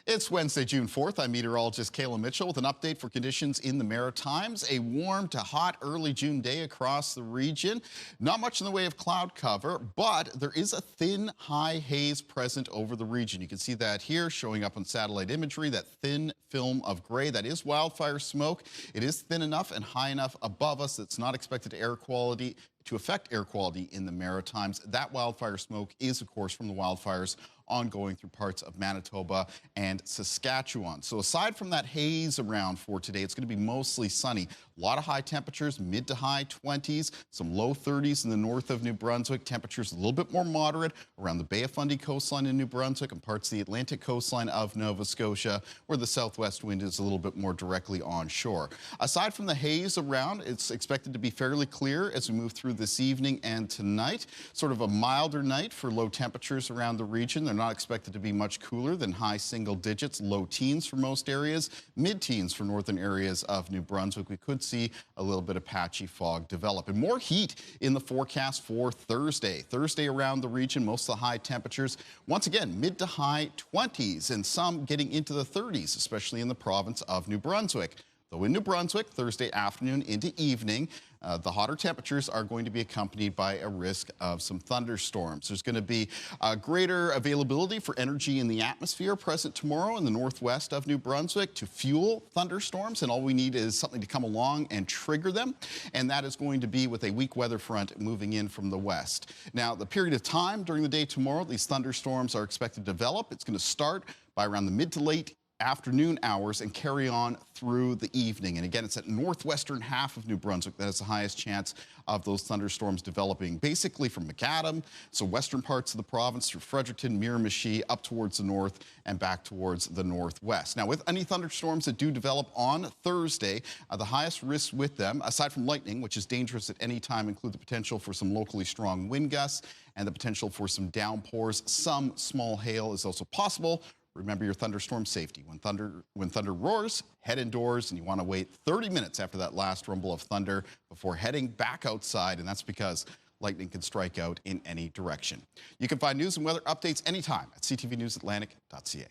It's Wednesday, June 4th. I'm meteorologist Kalin Mitchell with an update for conditions in the Maritimes. A warm to hot early June day across the region. Not much in the way of cloud cover, but there is a thin high haze present over the region. You can see that here showing up on satellite imagery, that thin film of gray. That is wildfire smoke. It is thin enough and high enough above us. It's not expected to affect air quality in the Maritimes. That wildfire smoke is, of course, from the wildfires ongoing through parts of Manitoba and Saskatchewan. So aside from that haze around for today, it's going to be mostly sunny. A lot of high temperatures, mid to high 20s, some low 30s in the north of New Brunswick. Temperatures a little bit more moderate around the Bay of Fundy coastline in New Brunswick and parts of the Atlantic coastline of Nova Scotia, where the southwest wind is a little bit more directly onshore. Aside from the haze around, it's expected to be fairly clear as we move through this evening and tonight. Sort of a milder night for low temperatures around the region. They're not expected to be much cooler than high single digits, low teens for most areas, mid-teens for northern areas of New Brunswick. We could see a little bit of patchy fog develop. And more heat in the forecast for Thursday. Thursday around the region, most of the high temperatures, once again, mid to high 20s and some getting into the 30s, especially in the province of New Brunswick. Though in New Brunswick, Thursday afternoon into evening, the hotter temperatures are going to be accompanied by a risk of some thunderstorms. There's going to be greater availability for energy in the atmosphere present tomorrow in the northwest of New Brunswick to fuel thunderstorms, and all we need is something to come along and trigger them, and that is going to be with a weak weather front moving in from the west. Now, the period of time during the day tomorrow, these thunderstorms are expected to develop. It's going to start by around the mid to late afternoon hours and carry on through the evening. And again, it's at northwestern half of New Brunswick that has the highest chance of those thunderstorms developing, basically from Macadam, so western parts of the province through Fredericton, Miramichi, up towards the north and back towards the northwest. Now, with any thunderstorms that do develop on Thursday, the highest risks with them, aside from lightning, which is dangerous at any time, include the potential for some locally strong wind gusts and the potential for some downpours. Some small hail is also possible. Remember your thunderstorm safety. When thunder roars, head indoors, and you want to wait 30 minutes after that last rumble of thunder before heading back outside, and that's because lightning can strike out in any direction. You can find news and weather updates anytime at ctvnewsatlantic.ca.